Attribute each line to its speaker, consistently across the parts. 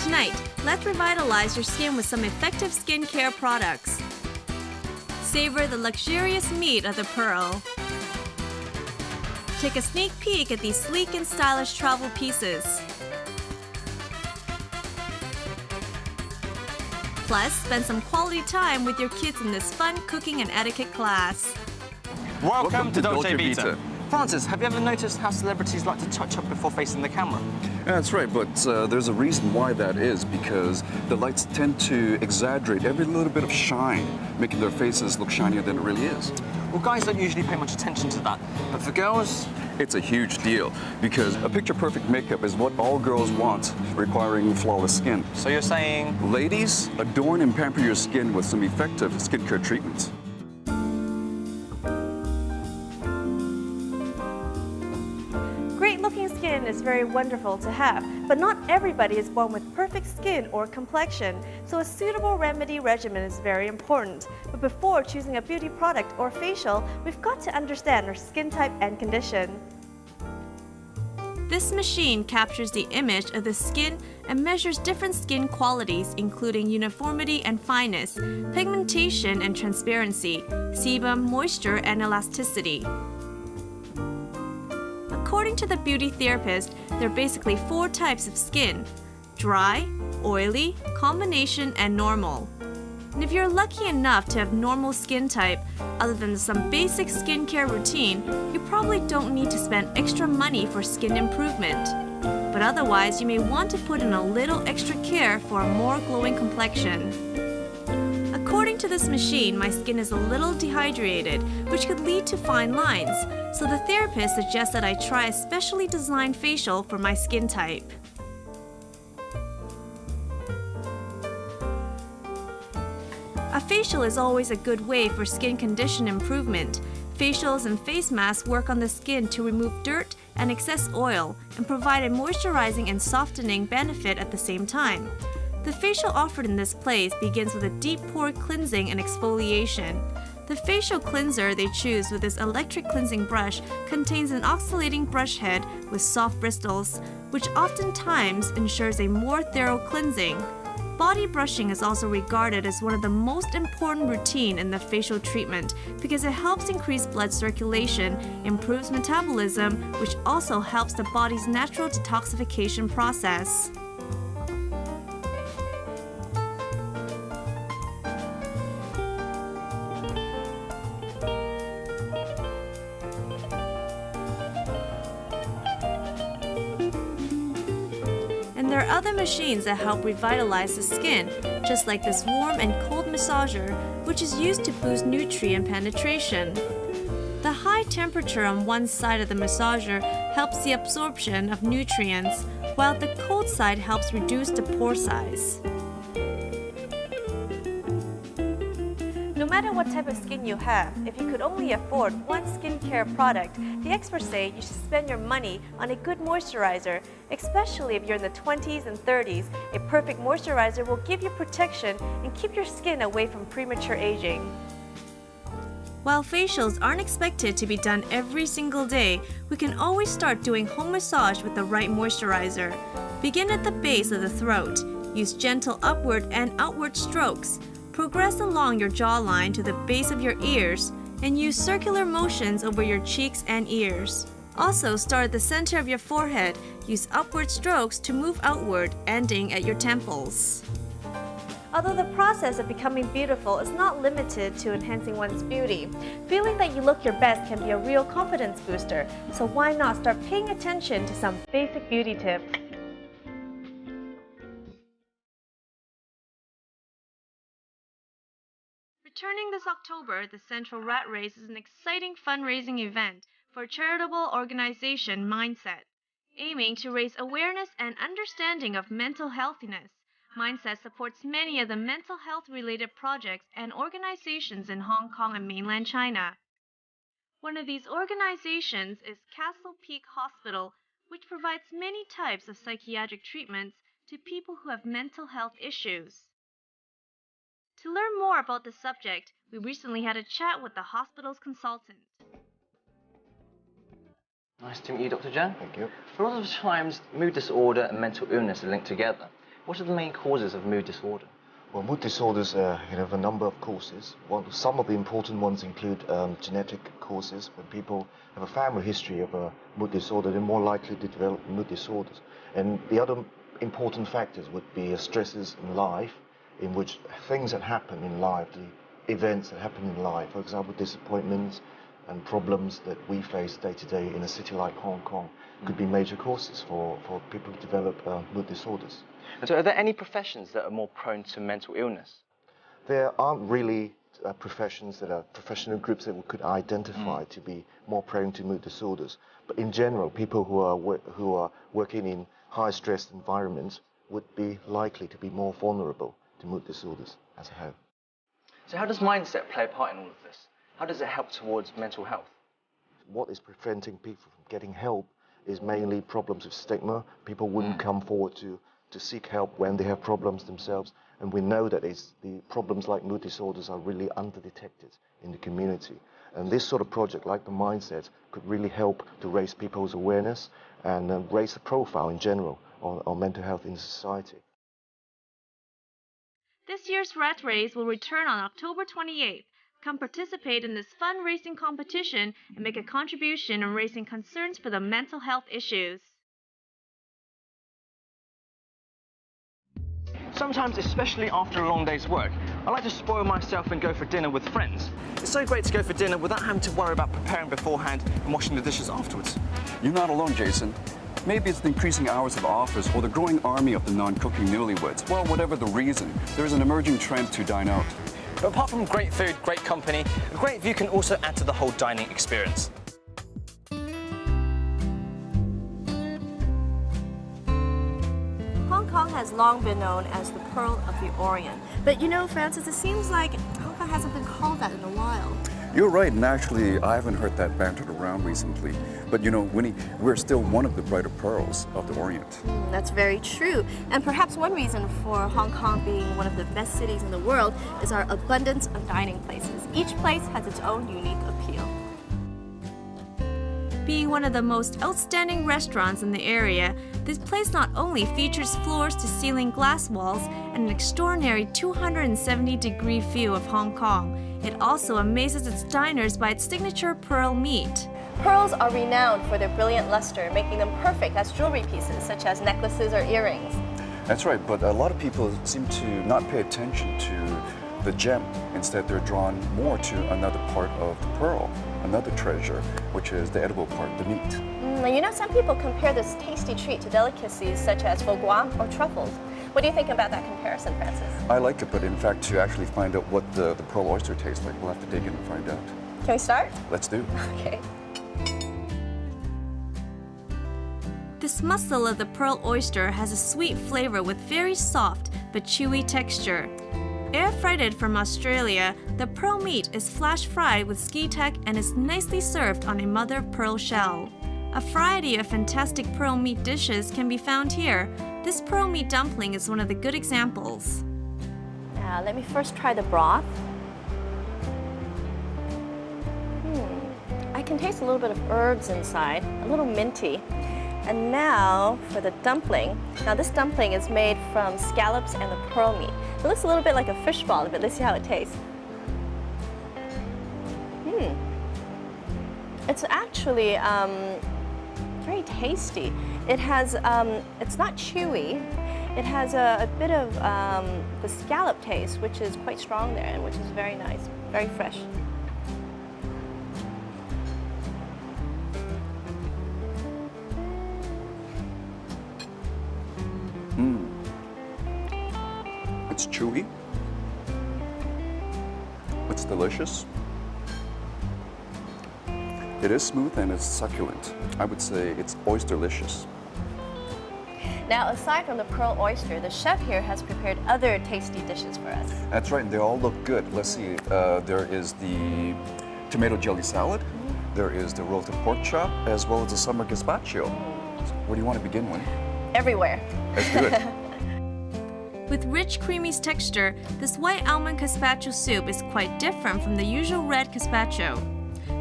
Speaker 1: Tonight, let's revitalize your skin with some effective skincare products. Savor the luxurious meat of the pearl. Take a sneak peek at these sleek and stylish travel pieces. Plus, spend some quality time with your kids in this fun cooking and etiquette class.
Speaker 2: Welcome to Dolce Vita. Francis, have you ever noticed how celebrities like to touch up before facing the camera?
Speaker 3: Yeah, that's right, but there's a reason why that is, because the lights tend to exaggerate every little bit of shine, making their faces look shinier than it really is.
Speaker 2: Well, guys don't usually pay much attention to that, but for girls,
Speaker 3: it's a huge deal, because a picture-perfect makeup is what all girls want, requiring flawless skin.
Speaker 2: So you're saying?
Speaker 3: Ladies, adorn and pamper your skin with some effective skincare treatments.
Speaker 1: Great-looking skin is very wonderful to have, but not everybody is born with perfect skin or complexion, so a suitable remedy regimen is very important. But before choosing a beauty product or facial, we've got to understand our skin type and condition. This machine captures the image of the skin and measures different skin qualities, including uniformity and fineness, pigmentation and transparency, sebum, moisture, and elasticity. According to the beauty therapist, there are basically 4 types of skin: dry, oily, combination, and normal. And if you're lucky enough to have normal skin type, other than some basic skincare routine, you probably don't need to spend extra money for skin improvement. But otherwise, you may want to put in a little extra care for a more glowing complexion. According to this machine, my skin is a little dehydrated, which could lead to fine lines, so the therapist suggests that I try a specially designed facial for my skin type. A facial is always a good way for skin condition improvement. Facials and face masks work on the skin to remove dirt and excess oil and provide a moisturizing and softening benefit at the same time. The facial offered in this place begins with a deep pore cleansing and exfoliation. The facial cleanser they choose with this electric cleansing brush contains an oscillating brush head with soft bristles, which oftentimes ensures a more thorough cleansing. Body brushing is also regarded as one of the most important routine in the facial treatment because it helps increase blood circulation, improves metabolism, which also helps the body's natural detoxification process. And there are other machines that help revitalize the skin, just like this warm and cold massager, which is used to boost nutrient penetration. The high temperature on one side of the massager helps the absorption of nutrients, while the cold side helps reduce the pore size. No matter what type of skin you have, if you could only afford one skincare product, the experts say you should spend your money on a good moisturizer, especially if you're in the 20s and 30s. A perfect moisturizer will give you protection and keep your skin away from premature aging. While facials aren't expected to be done every single day, we can always start doing home massage with the right moisturizer. Begin at the base of the throat. Use gentle upward and outward strokes. Progress along your jawline to the base of your ears and use circular motions over your cheeks and ears. Also, start at the center of your forehead. Use upward strokes to move outward, ending at your temples. Although the process of becoming beautiful is not limited to enhancing one's beauty, feeling that you look your best can be a real confidence booster, so why not start paying attention to some basic beauty tips? Returning this October, the Central Rat Race is an exciting fundraising event for a charitable organization, Mindset. Aiming to raise awareness and understanding of mental healthiness, Mindset supports many of the mental health-related projects and organizations in Hong Kong and mainland China. One of these organizations is Castle Peak Hospital, which provides many types of psychiatric treatments to people who have mental health issues. To learn more about the subject, we recently had a chat with the hospital's consultant.
Speaker 4: Nice to meet you, Dr. Zhang.
Speaker 5: Thank you.
Speaker 4: A lot of times, mood disorder and mental illness are linked together. What are the main causes of mood disorder?
Speaker 5: Well, mood disorders have a number of causes. Some of the important ones include genetic causes. When people have a family history of a mood disorder, they're more likely to develop mood disorders. And the other important factors would be stresses in life, in which things that happen in life, the events that happen in life, for example, disappointments and problems that we face day to day in a city like Hong Kong, could be major causes for people to develop mood disorders.
Speaker 4: And so are there any professions that are more prone to mental illness?
Speaker 5: There aren't really professions that are professional groups that we could identify to be more prone to mood disorders. But in general, people who are working in high-stress environments would be likely to be more vulnerable to mood disorders as a whole.
Speaker 4: So how does mindset play a part in all of this? How does it help towards mental health?
Speaker 5: What is preventing people from getting help is mainly problems with stigma. People wouldn't come forward to seek help when they have problems themselves. And we know that the problems like mood disorders are really under-detected in the community. And this sort of project, like the Mindset, could really help to raise people's awareness and raise the profile in general on mental health in society.
Speaker 1: This year's rat race will return on October 28th. Come participate in this fundraising competition and make a contribution in raising concerns for the mental health issues.
Speaker 4: Sometimes, especially after a long day's work, I like to spoil myself and go for dinner with friends. It's so great to go for dinner without having to worry about preparing beforehand and washing the dishes afterwards.
Speaker 3: You're not alone, Jason. Maybe it's the increasing hours of office or the growing army of the non-cooking newlyweds. Well, whatever the reason, there's an emerging trend to dine out.
Speaker 4: But apart from great food, great company, a great view can also add to the whole dining experience.
Speaker 1: Hong Kong has long been known as the Pearl of the Orient. But you know, Francis, it seems like Hong Kong hasn't been called that in a while.
Speaker 3: You're right, and actually, I haven't heard that bantered around recently. But you know, Winnie, we're still one of the brighter pearls of the Orient.
Speaker 1: That's very true. And perhaps one reason for Hong Kong being one of the best cities in the world is our abundance of dining places. Each place has its own unique appeal. Being one of the most outstanding restaurants in the area, this place not only features floors-to-ceiling glass walls and an extraordinary 270-degree view of Hong Kong, it also amazes its diners by its signature pearl meat. Pearls are renowned for their brilliant luster, making them perfect as jewelry pieces, such as necklaces or earrings.
Speaker 3: That's right, but a lot of people seem to not pay attention to the gem. Instead, they're drawn more to another part of the pearl, another treasure, which is the edible part, the meat.
Speaker 1: You know, some people compare this tasty treat to delicacies such as foie gras or truffles. What do you think about that comparison, Francis?
Speaker 3: I like it, but in fact, to actually find out what the pearl oyster tastes like, we'll have to dig in and find out.
Speaker 1: Can we start?
Speaker 3: Let's do.
Speaker 1: Okay. This muscle of the pearl oyster has a sweet flavor with very soft but chewy texture. Air-fried from Australia, the pearl meat is flash-fried with ski tack and is nicely served on a mother-of-pearl shell. A variety of fantastic pearl meat dishes can be found here. This pearl meat dumpling is one of the good examples. Now, let me first try the broth. I can taste a little bit of herbs inside, a little minty. And now for the dumpling. Now this dumpling is made from scallops and the pearl meat. It looks a little bit like a fish ball, but let's see how it tastes. It's actually very tasty. It has, it's not chewy. It has a bit of the scallop taste, which is quite strong there and which is very nice, very fresh.
Speaker 3: It's chewy. It's delicious. It is smooth and it's succulent. I would say it's oysterlicious.
Speaker 1: Now, aside from the pearl oyster, the chef here has prepared other tasty dishes for us.
Speaker 3: That's right, and they all look good. Let's see, there is the tomato jelly salad, there is the roasted pork chop, as well as the summer gazpacho. Where do you want to begin, Winnie?
Speaker 1: Everywhere.
Speaker 3: Let's do it.
Speaker 1: With rich, creamy texture, this white almond gazpacho soup is quite different from the usual red gazpacho.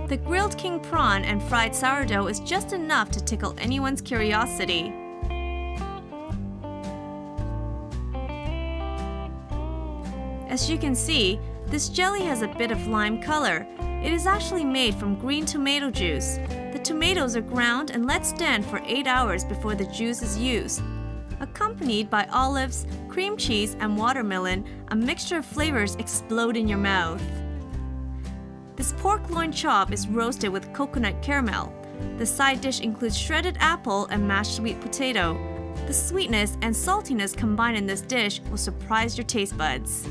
Speaker 1: The grilled king prawn and fried sourdough is just enough to tickle anyone's curiosity. As you can see, this jelly has a bit of lime color. It is actually made from green tomato juice. The tomatoes are ground and let stand for 8 hours before the juice is used. Accompanied by olives, cream cheese, and watermelon, a mixture of flavors explode in your mouth. This pork loin chop is roasted with coconut caramel. The side dish includes shredded apple and mashed sweet potato. The sweetness and saltiness combined in this dish will surprise your taste buds.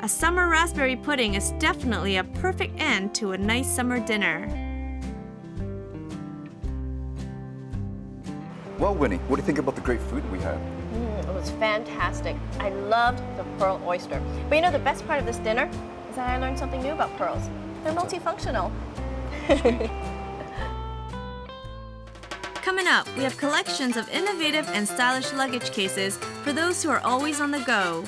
Speaker 1: A summer raspberry pudding is definitely a perfect end to a nice summer dinner.
Speaker 3: Well, Winnie, what do you think about the great food we had?
Speaker 6: It was fantastic. I loved the pearl oyster. But you know, the best part of this dinner is that I learned something new about pearls. They're multifunctional.
Speaker 1: Coming up, we have collections of innovative and stylish luggage cases for those who are always on the go.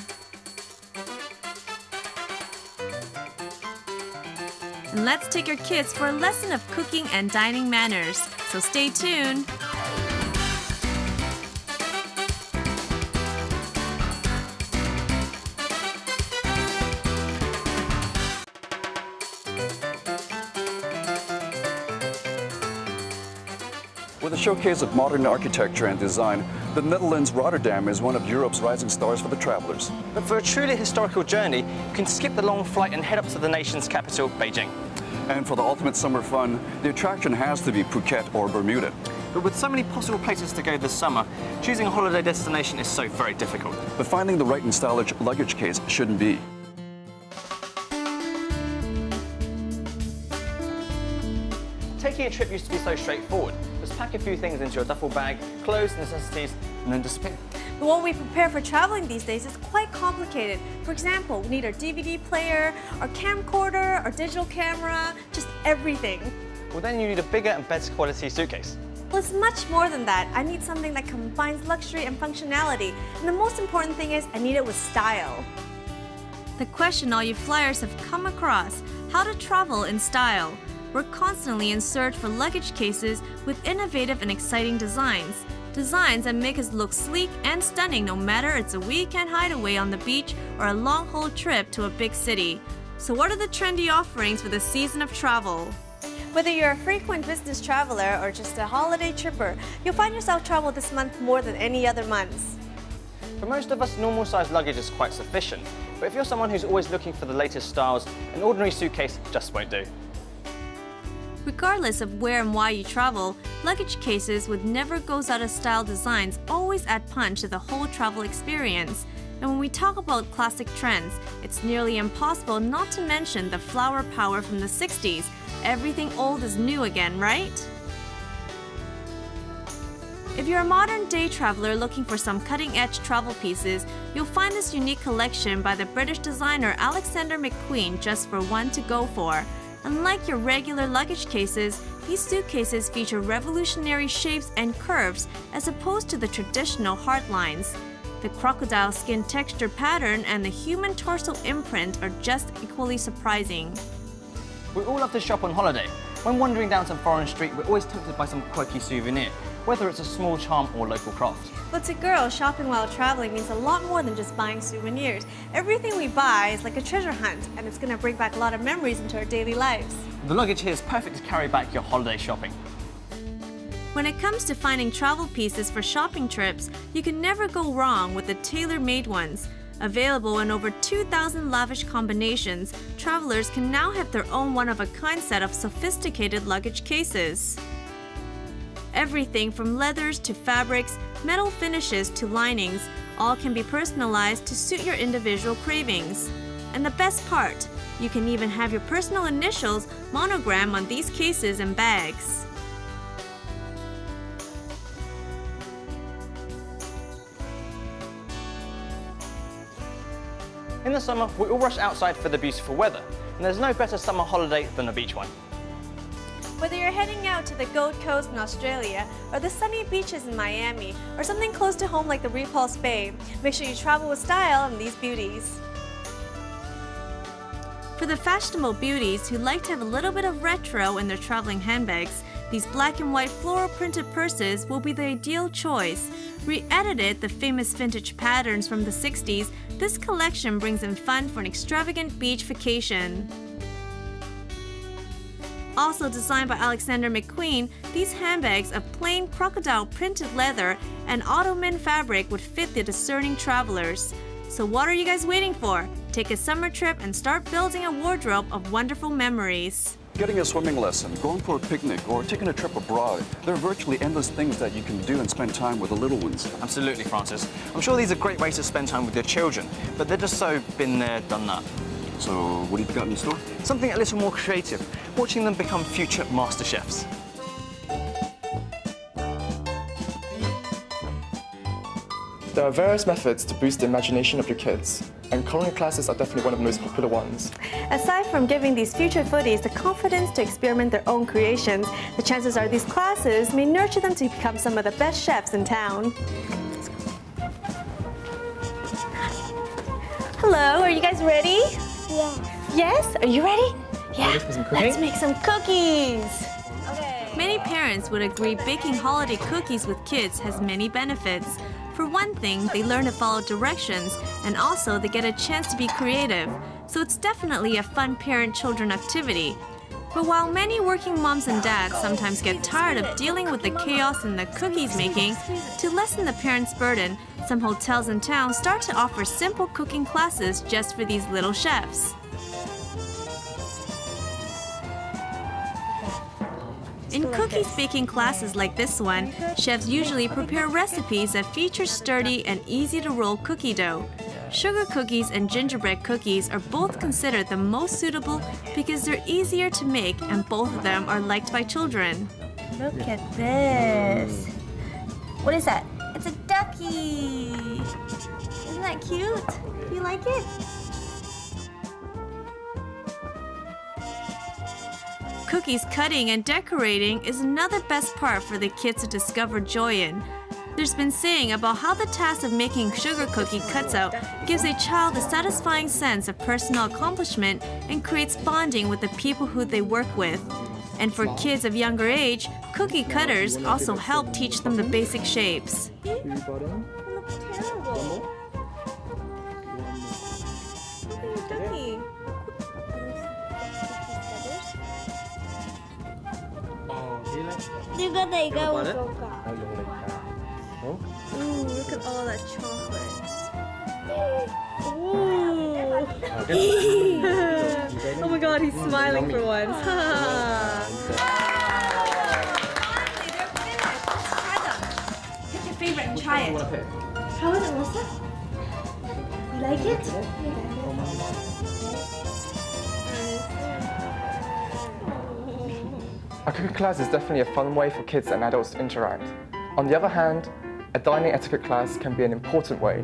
Speaker 1: And let's take your kids for a lesson of cooking and dining manners. So stay tuned.
Speaker 3: With a showcase of modern architecture and design, the Netherlands Rotterdam is one of Europe's rising stars for the travelers.
Speaker 4: But for a truly historical journey, you can skip the long flight and head up to the nation's capital, Beijing.
Speaker 3: And for the ultimate summer fun, the attraction has to be Phuket or Bermuda.
Speaker 4: But with so many possible places to go this summer, choosing a holiday destination is so very difficult.
Speaker 3: But finding the right and stylish luggage case shouldn't be.
Speaker 4: Taking a trip used to be so straightforward. Just pack a few things into your duffel bag, clothes, necessities, and then disappear.
Speaker 1: But what we prepare for traveling these days is quite complicated. For example, we need our DVD player, our camcorder, our digital camera, just everything.
Speaker 4: Well, then you need a bigger and better quality suitcase.
Speaker 1: Well, it's much more than that. I need something that combines luxury and functionality. And the most important thing is I need it with style. The question all you flyers have come across, how to travel in style. We're constantly in search for luggage cases with innovative and exciting designs. Designs that make us look sleek and stunning no matter it's a weekend hideaway on the beach or a long-haul trip to a big city. So what are the trendy offerings for the season of travel? Whether you're a frequent business traveler or just a holiday tripper, you'll find yourself travel this month more than any other months.
Speaker 4: For most of us, normal sized luggage is quite sufficient. But if you're someone who's always looking for the latest styles, an ordinary suitcase just won't do.
Speaker 1: Regardless of where and why you travel, luggage cases with never goes out of style designs always add punch to the whole travel experience. And when we talk about classic trends, it's nearly impossible not to mention the flower power from the 60s. Everything old is new again, right? If you're a modern day traveler looking for some cutting-edge travel pieces, you'll find this unique collection by the British designer Alexander McQueen just for one to go for. Unlike your regular luggage cases, these suitcases feature revolutionary shapes and curves as opposed to the traditional hard lines. The crocodile skin texture pattern and the human torso imprint are just equally surprising.
Speaker 4: We all love to shop on holiday. When wandering down some foreign street, we're always tempted by some quirky souvenir, whether it's a small charm or local craft.
Speaker 1: But to girls, shopping while traveling means a lot more than just buying souvenirs. Everything we buy is like a treasure hunt, and it's going to bring back a lot of memories into our daily lives.
Speaker 4: The luggage here is perfect to carry back your holiday shopping.
Speaker 1: When it comes to finding travel pieces for shopping trips, you can never go wrong with the tailor-made ones. Available in over 2,000 lavish combinations, travelers can now have their own one-of-a-kind set of sophisticated luggage cases. Everything from leathers to fabrics, metal finishes to linings, all can be personalized to suit your individual cravings. And the best part, you can even have your personal initials monogram on these cases and bags.
Speaker 4: In the summer, we all rush outside for the beautiful weather. and there's no better summer holiday than a beach one.
Speaker 1: Whether you're heading out to the Gold Coast in Australia, or the sunny beaches in Miami, or something close to home like the Repulse Bay, make sure you travel with style in these beauties. For the fashionable beauties who like to have a little bit of retro in their traveling handbags, these black and white floral printed purses will be the ideal choice. Re-edited the famous vintage patterns from the 60s, this collection brings in fun for an extravagant beach vacation. Also designed by Alexander McQueen, these handbags of plain crocodile printed leather and Ottoman fabric would fit the discerning travelers. So what are you guys waiting for? Take a summer trip and start building a wardrobe of wonderful memories.
Speaker 3: Getting a swimming lesson, going for a picnic, or taking a trip abroad. There are virtually endless things that you can do and spend time with the little ones.
Speaker 4: Absolutely, Francis. I'm sure these are great ways to spend time with your children, but they're just so been there, done that.
Speaker 3: So, what have you got in store?
Speaker 4: Something a little more creative, watching them become future master chefs.
Speaker 7: There are various methods to boost the imagination of your kids, and culinary classes are definitely one of the most popular ones.
Speaker 1: Aside from giving these future foodies the confidence to experiment their own creations, the chances are these classes may nurture them to become some of the best chefs in town. Hello, are you guys ready? Yeah. Yes? Are you ready? Yeah. Let's make some cookies. Okay. Many parents would agree baking holiday cookies with kids has many benefits. For one thing, they learn to follow directions, and also they get a chance to be creative. So it's definitely a fun parent-children activity. But while many working moms and dads sometimes get tired of dealing with the chaos in the cookies making, to lessen the parents' burden, some hotels in town start to offer simple cooking classes just for these little chefs. In cookies baking classes like this one, chefs usually prepare recipes that feature sturdy and easy-to-roll cookie dough. Sugar cookies and gingerbread cookies are both considered the most suitable because they're easier to make and both of them are liked by children. Look at this. What is that? It's a ducky. Isn't that cute? Do you like it? Cookies cutting and decorating is another best part for the kids to discover joy in. There's been saying about how the task of making sugar cookie cutout gives a child a satisfying sense of personal accomplishment and creates bonding with the people who they work with. And for kids of younger age, cookie cutters also help teach them the basic shapes. It looks terrible. Look at your ducky. Look at all that chocolate. Oh my god, he's smiling for once. Finally, they're finished. Let's try them. Pick your favorite and try it. How is it, Melissa? You like it?
Speaker 7: A cooking class is definitely a fun way for kids and adults to interact. On the other hand, a dining etiquette class can be an important way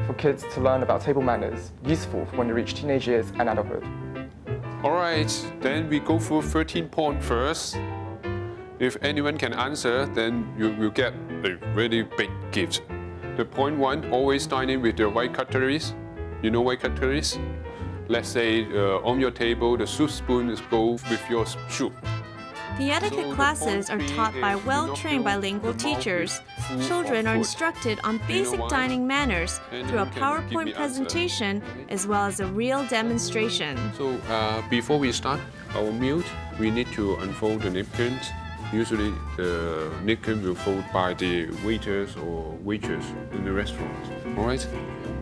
Speaker 7: for kids to learn about table manners, useful when they reach teenage years and adulthood.
Speaker 8: All right, then we go through 13 points first. If anyone can answer, then you will get a really big gift. The point 1, always dining with the white cutleries. You know white cutleries? Let's say on your table, the soup spoon is go with your soup.
Speaker 1: The etiquette classes are taught by well-trained bilingual teachers. Children are instructed on basic dining manners through a PowerPoint presentation as well as a real demonstration.
Speaker 8: So before we start our meal, we need to unfold the napkins. Usually the napkin will fold by the waiters or waitress in the restaurant. All right?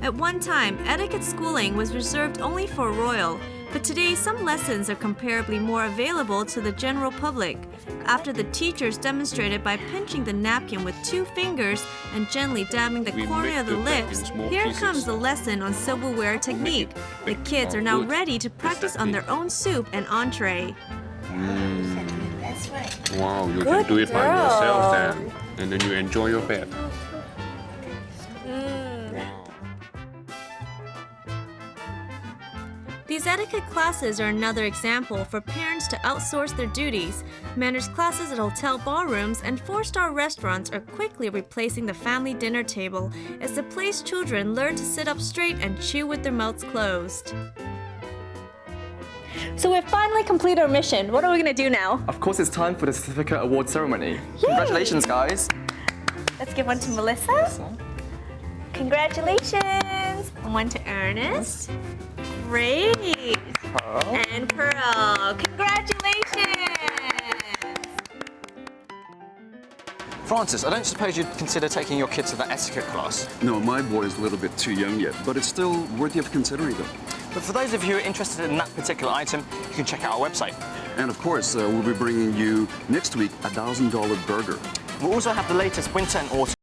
Speaker 1: At one time, etiquette schooling was reserved only for royal, but today some lessons are comparably more available to the general public. After the teachers demonstrated by pinching the napkin with 2 fingers and gently dabbing the corner of the lips, here comes the lesson on silverware technique. The kids are now ready to practice on their own soup and entree.
Speaker 8: Wow, you can do it by yourself then, and then you enjoy your bed.
Speaker 1: These These etiquette classes are another example for parents to outsource their duties. Manners classes at hotel ballrooms and four-star restaurants are quickly replacing the family dinner table as the place children learn to sit up straight and chew with their mouths closed.
Speaker 6: So we've finally completed our mission. What are we going to do now?
Speaker 7: Of course, it's time for the certificate award ceremony. Congratulations, guys.
Speaker 1: Let's give one to Melissa. Congratulations. And one to Ernest. Great.
Speaker 7: Pearl.
Speaker 1: And Pearl. Congratulations.
Speaker 4: Francis, I don't suppose you'd consider taking your kid to that etiquette class?
Speaker 3: No, my boy is a little bit too young yet, but it's still worthy of considering though.
Speaker 4: But for those of you who are interested in that particular item, you can check out our website.
Speaker 3: And of course, we'll be bringing you next week a $1,000 burger.
Speaker 4: We'll also have the latest winter and autumn